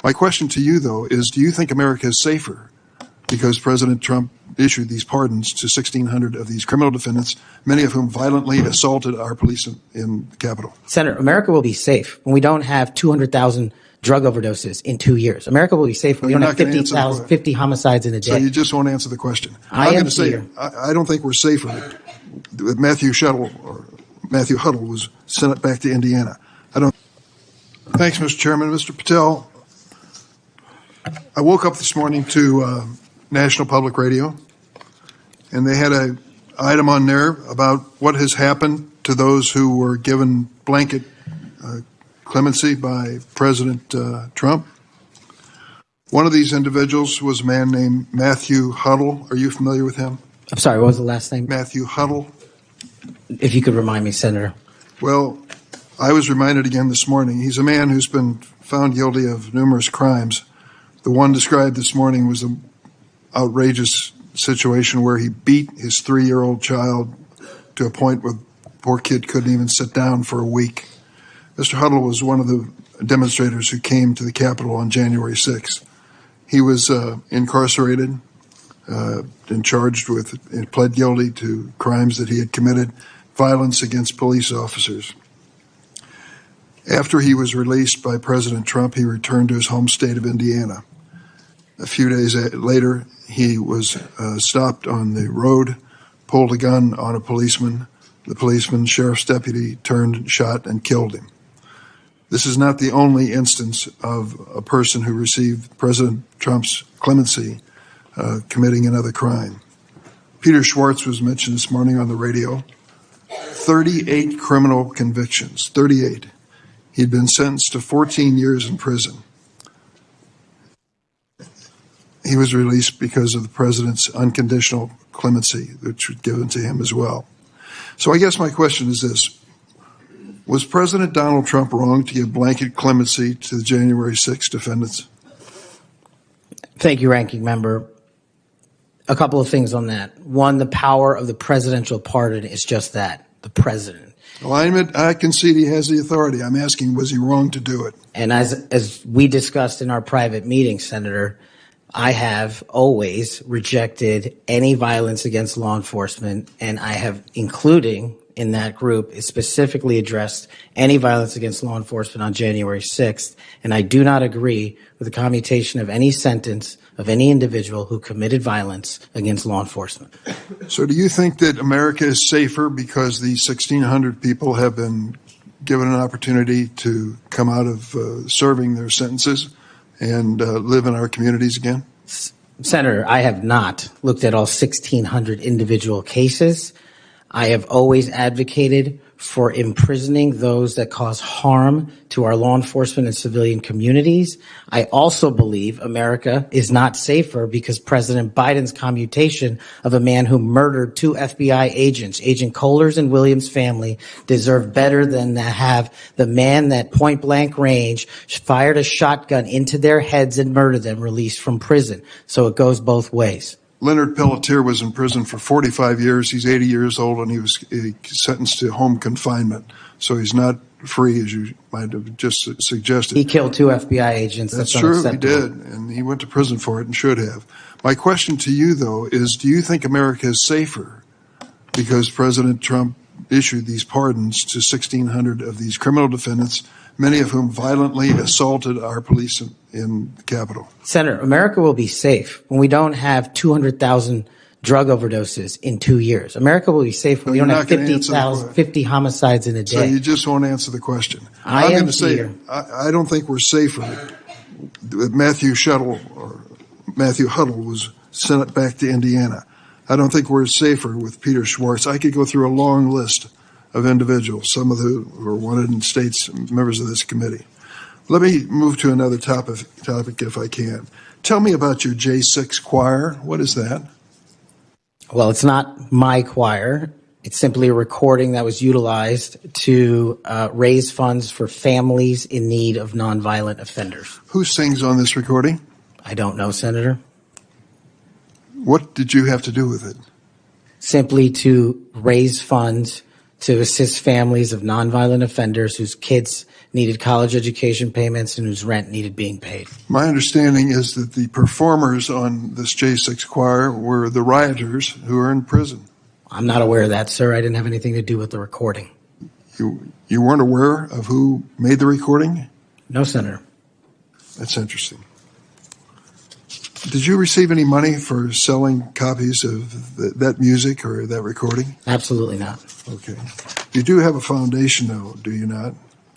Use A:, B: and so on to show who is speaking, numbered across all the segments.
A: My question to you, though, is do you think America is safer because President Trump issued these pardons to 1,600 of these criminal defendants, many of whom violently assaulted our police in the Capitol?
B: Senator, America will be safe when we don't have 200,000 drug overdoses in 2 years. America will be safe when we don't have 50 homicides in a day.
A: So you just won't answer the question.
B: I'm going to say,
A: I don't think we're safer. Matthew Huddle was sent back to Indiana. Thanks, Mr. Chairman. Mr. Patel, I woke up this morning to National Public Radio, and they had an item on there about what has happened to those who were given blanket clemency by President Trump. One of these individuals was a man named Matthew Huddle. Are you familiar with him?
B: I'm sorry, what was the last name?
A: Matthew Huddle.
B: If you could remind me, Senator.
A: Well, I was reminded again this morning. He's a man who's been found guilty of numerous crimes. The one described this morning was an outrageous situation where he beat his 3-year-old child to a point where the poor kid couldn't even sit down for a week. Mr. Huddle was one of the demonstrators who came to the Capitol on January 6th. He was incarcerated and charged with, and pled guilty to crimes that he had committed, violence against police officers. After he was released by President Trump, he returned to his home state of Indiana. A few days later, he was stopped on the road, pulled a gun on a policeman. The policeman, sheriff's deputy, turned, shot, and killed him. This is not the only instance of a person who received President Trump's clemency committing another crime. Peter Schwartz was mentioned this morning on the radio. 38 criminal convictions, 38. He'd been sentenced to 14 years in prison. He was released because of the president's unconditional clemency, which was given to him as well. So I guess my question is this. Was President Donald Trump wrong to give blanket clemency to the January 6 defendants?
B: Thank you, Ranking Member. A couple of things on that. One, the power of the presidential pardon is just that, the president.
A: Well, I concede he has the authority. I'm asking, was he wrong to do it?
B: And as we discussed in our private meeting, Senator, I have always rejected any violence against law enforcement, and I have, including in that group, is specifically addressed any violence against law enforcement on January 6th, and I do not agree with the commutation of any sentence of any individual who committed violence against law enforcement.
A: So do you think that America is safer because these 1,600 people have been given an opportunity to come out of serving their sentences and live in our communities again?
B: Senator, I have not looked at all 1,600 individual cases. I have always advocated for imprisoning those that cause harm to our law enforcement and civilian communities. I also believe America is not safer because President Biden's commutation of a man who murdered 2 FBI agents, Agent Kohler's and Williams' family, deserve better than to have the man that point blank range fired a shotgun into their heads and murdered them released from prison. So it goes both ways.
A: Leonard Pelletier was in prison for 45 years. He's 80 years old, and he was sentenced to home confinement. So he's not free, as you might have just suggested.
B: He killed 2 FBI agents.
A: That's true, he did, and he went to prison for it and should have. My question to you, though, is do you think America is safer because President Trump issued these pardons to 1,600 of these criminal defendants, many of whom violently assaulted our police in the Capitol?
B: Senator, America will be safe when we don't have 200,000 drug overdoses in 2 years. America will be safe when we don't have 50 homicides in a day.
A: So you just won't answer the question. I'm going to say I don't think we're safer. Matthew Huddle was sent back to Indiana. I don't think we're safer with Peter Schwartz. I could go through a long list of individuals, some of who were wanted in states, members of this committee. Let me move to another topic if I can. Tell me about your J6 choir. What is that?
B: Well, it's not my choir. It's simply a recording that was utilized to raise funds for families in need of nonviolent offenders.
A: Who sings on this recording?
B: I don't know, Senator.
A: What did you have to do with it?
B: Simply to raise funds to assist families of nonviolent offenders whose kids needed college education payments and whose rent needed being paid.
A: My understanding is that the performers on this J6 choir were the rioters who are in prison.
B: I'm not aware of that, sir. I didn't have anything to do with the recording.
A: You weren't aware of who made the recording?
B: No, Senator.
A: That's interesting. Did you receive any money for selling copies of that music or that recording?
B: Absolutely not.
A: Okay. You do have a foundation, though, do you not?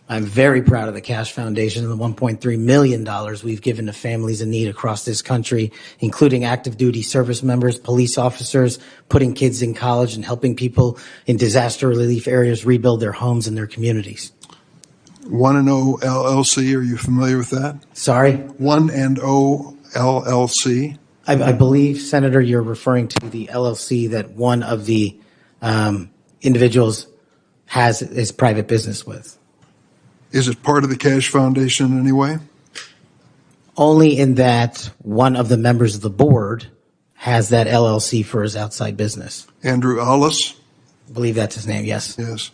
B: I'm very proud of the Kash Foundation and the $1.3 million we've given to families in need across this country, including active duty service members, police officers, putting kids in college, and helping people in disaster relief areas rebuild their homes and their communities.
A: 1&0 LLC, are you familiar with that?
B: Sorry?
A: 1&0 LLC?
B: I believe, Senator, you're referring to the LLC that one of the individuals has his private business with.
A: Is it part of the Kash Foundation in any way?
B: Only in that one of the members of the board has that LLC for his outside business.
A: Andrew Allis?
B: I believe that's his name, yes.
A: Yes.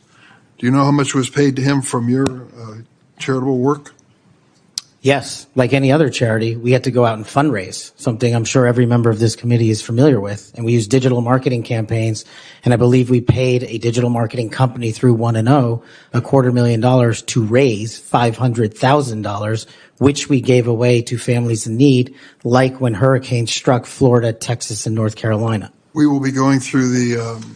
A: Do you know how much was paid to him from your charitable work?
B: Yes, like any other charity, we had to go out and fundraise, something I'm sure every member of this committee is familiar with. And we used digital marketing campaigns, and I believe we paid a digital marketing company through 1&0 $250,000 to raise $500,000, which we gave away to families in need, like when hurricanes struck Florida, Texas, and North Carolina.
A: We will be going through the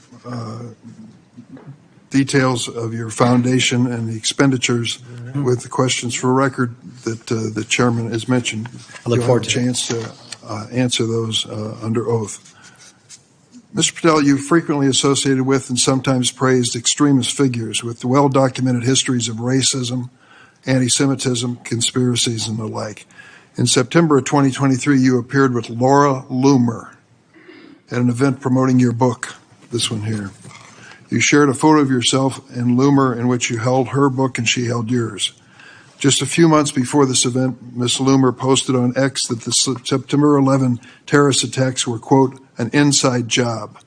A: details of your foundation and the expenditures with the questions for record that the chairman has mentioned.
B: I look forward to
A: a chance to answer those under oath. Mr. Patel, you frequently associated with and sometimes praised extremist figures with well-documented histories of racism, anti-Semitism, conspiracies, and the like. In September of 2023, you appeared with Laura Loomer at an event promoting your book, this one here. You shared a photo of yourself and Loomer in which you held her book and she held yours. Just a few months before this event, Ms. Loomer posted on X that the September 11 terrorist attacks were, quote, an inside job.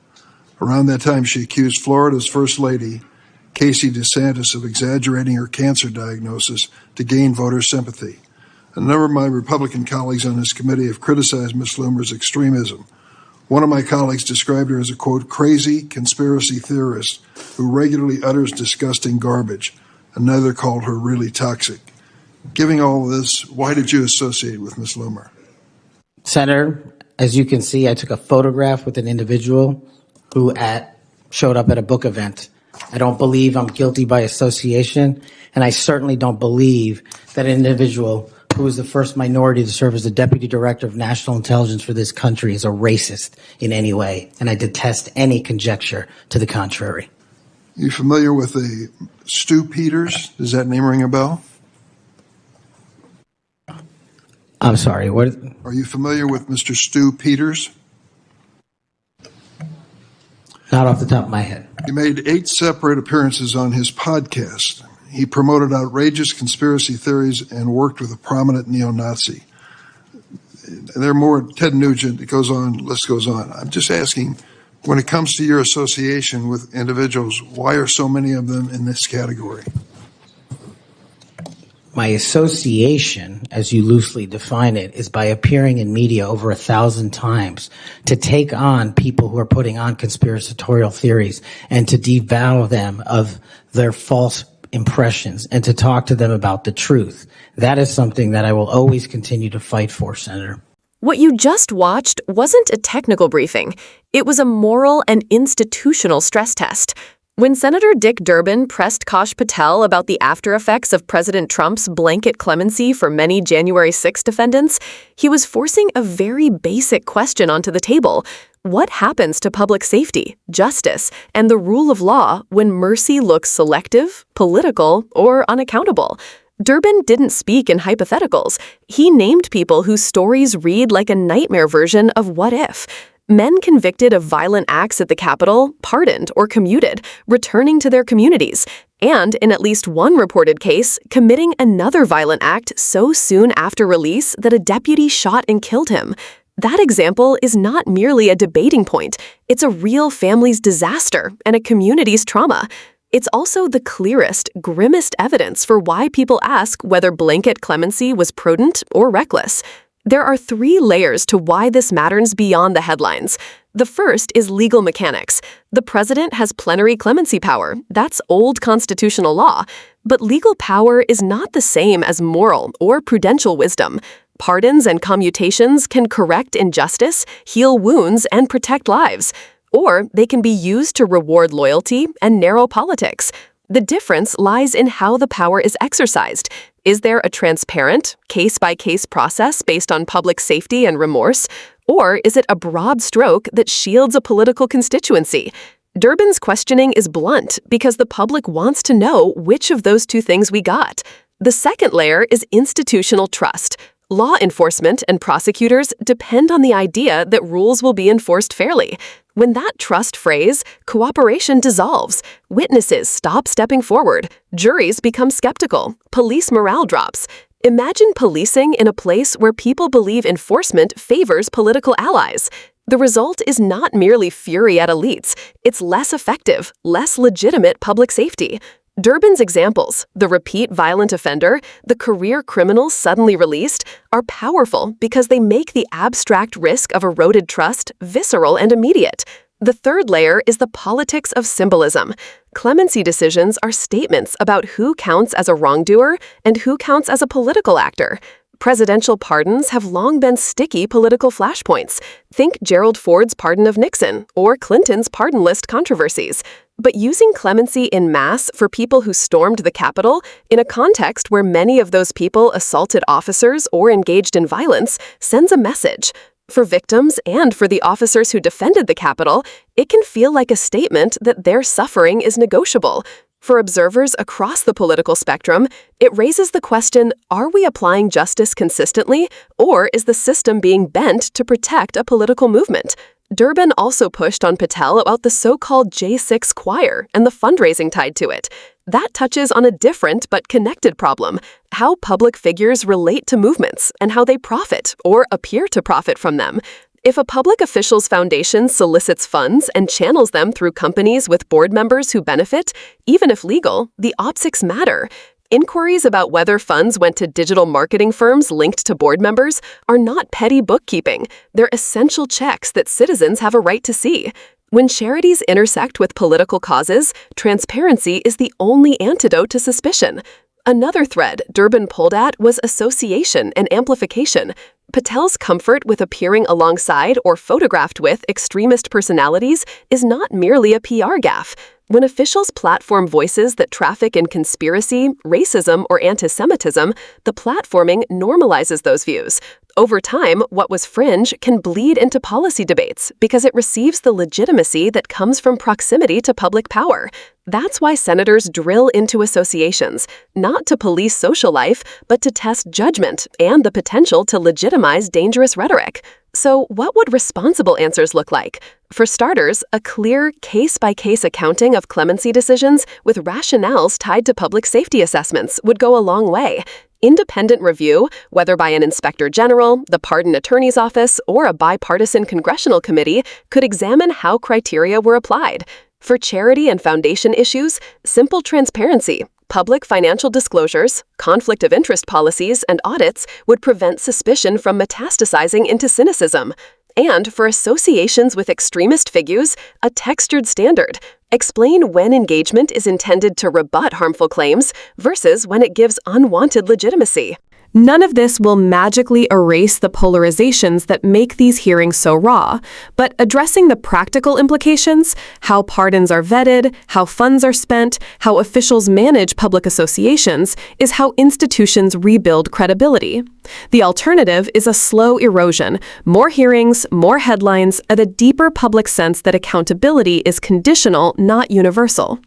A: Around that time, she accused Florida's First Lady, Casey DeSantis, of exaggerating her cancer diagnosis to gain voter sympathy. A number of my Republican colleagues on this committee have criticized Ms. Loomer's extremism. One of my colleagues described her as a, quote, crazy conspiracy theorist who regularly utters disgusting garbage. Another called her really toxic. Given all of this, why did you associate with Ms. Loomer?
B: Senator, as you can see, I took a photograph with an individual who showed up at a book event. I don't believe I'm guilty by association, and I certainly don't believe that an individual who was the first minority to serve as the Deputy Director of National Intelligence for this country is a racist in any way, and I detest any conjecture to the contrary.
A: You familiar with a Stu Peters? Does that name ring a bell?
B: I'm sorry, what?
A: Are you familiar with Mr. Stu Peters?
B: Not off the top of my head.
A: He made 8 separate appearances on his podcast. He promoted outrageous conspiracy theories and worked with a prominent neo-Nazi. There are more, Ted Nugent, it goes on, list goes on. I'm just asking, when it comes to your association with individuals, why are so many of them in this category?
B: My association, as you loosely define it, is by appearing in media over 1,000 times to take on people who are putting on conspiratorial theories and to devour them of their false impressions and to talk to them about the truth. That is something that I will always continue to fight for, Senator.
C: What you just watched wasn't a technical briefing. It was a moral and institutional stress test. When Senator Dick Durbin pressed Kash Patel about the after effects of President Trump's blanket clemency for many January 6 defendants, he was forcing a very basic question onto the table. What happens to public safety, justice, and the rule of law when mercy looks selective, political, or unaccountable? Durbin didn't speak in hypotheticals. He named people whose stories read like a nightmare version of what if. Men convicted of violent acts at the Capitol, pardoned or commuted, returning to their communities, and, in at least one reported case, committing another violent act so soon after release that a deputy shot and killed him. That example is not merely a debating point. It's a real family's disaster and a community's trauma. It's also the clearest, grimmest evidence for why people ask whether blanket clemency was prudent or reckless. There are 3 layers to why this matters beyond the headlines. The first is legal mechanics. The president has plenary clemency power. That's old constitutional law. But legal power is not the same as moral or prudential wisdom. Pardons and commutations can correct injustice, heal wounds, and protect lives. Or they can be used to reward loyalty and narrow politics. The difference lies in how the power is exercised. Is there a transparent, case-by-case process based on public safety and remorse? Or is it a broad stroke that shields a political constituency? Durbin's questioning is blunt because the public wants to know which of those 2 things we got. The second layer is institutional trust. Law enforcement and prosecutors depend on the idea that rules will be enforced fairly. When that trust frays, cooperation dissolves. Witnesses stop stepping forward. Juries become skeptical. Police morale drops. Imagine policing in a place where people believe enforcement favors political allies. The result is not merely fury at elites. It's less effective, less legitimate public safety. Durbin's examples, the repeat violent offender, the career criminals suddenly released, are powerful because they make the abstract risk of eroded trust visceral and immediate. The third layer is the politics of symbolism. Clemency decisions are statements about who counts as a wrongdoer and who counts as a political actor. Presidential pardons have long been sticky political flashpoints. Think Gerald Ford's pardon of Nixon or Clinton's pardon list controversies. But using clemency en masse for people who stormed the Capitol, in a context where many of those people assaulted officers or engaged in violence, sends a message. For victims and for the officers who defended the Capitol, it can feel like a statement that their suffering is negotiable. For observers across the political spectrum, it raises the question, are we applying justice consistently, or is the system being bent to protect a political movement? Durbin also pushed on Patel about the so-called J6 choir and the fundraising tied to it. That touches on a different but connected problem, how public figures relate to movements and how they profit or appear to profit from them. If a public official's foundation solicits funds and channels them through companies with board members who benefit, even if legal, the optics matter. Inquiries about whether funds went to digital marketing firms linked to board members are not petty bookkeeping. They're essential checks that citizens have a right to see. When charities intersect with political causes, transparency is the only antidote to suspicion. Another thread Durbin pulled at was association and amplification. Patel's comfort with appearing alongside or photographed with extremist personalities is not merely a PR gaffe. When officials platform voices that traffic in conspiracy, racism, or anti-Semitism, the platforming normalizes those views. Over time, what was fringe can bleed into policy debates because it receives the legitimacy that comes from proximity to public power. That's why senators drill into associations, not to police social life, but to test judgment and the potential to legitimize dangerous rhetoric. So what would responsible answers look like? For starters, a clear case-by-case accounting of clemency decisions with rationales tied to public safety assessments would go a long way. Independent review, whether by an inspector general, the pardon attorney's office, or a bipartisan congressional committee, could examine how criteria were applied. For charity and foundation issues, simple transparency, public financial disclosures, conflict of interest policies, and audits would prevent suspicion from metastasizing into cynicism. And for associations with extremist figures, a textured standard. Explain when engagement is intended to rebut harmful claims versus when it gives unwanted legitimacy. None of this will magically erase the polarizations that make these hearings so raw, but addressing the practical implications, how pardons are vetted, how funds are spent, how officials manage public associations, is how institutions rebuild credibility. The alternative is a slow erosion, more hearings, more headlines, and a deeper public sense that accountability is conditional, not universal.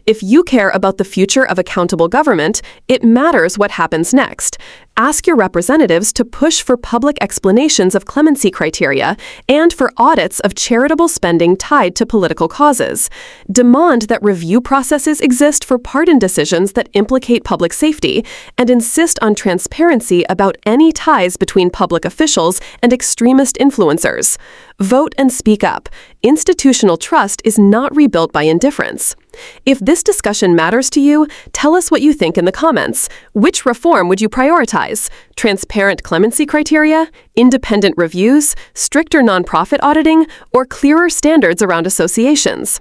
C: If you care about the future of accountable government, it matters what happens next. Ask your representatives to push for public explanations of clemency criteria and for audits of charitable spending tied to political causes. Demand that review processes exist for pardon decisions that implicate public safety, and insist on transparency about any ties between public officials and extremist influencers. Vote and speak up. Institutional trust is not rebuilt by indifference. If this discussion matters to you, tell us what you think in the comments. Which reform would you prioritize? Transparent clemency criteria, independent reviews, stricter nonprofit auditing, or clearer standards around associations?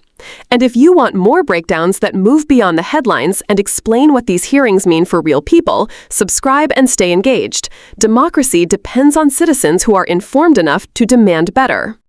C: And if you want more breakdowns that move beyond the headlines and explain what these hearings mean for real people, subscribe and stay engaged. Democracy depends on citizens who are informed enough to demand better.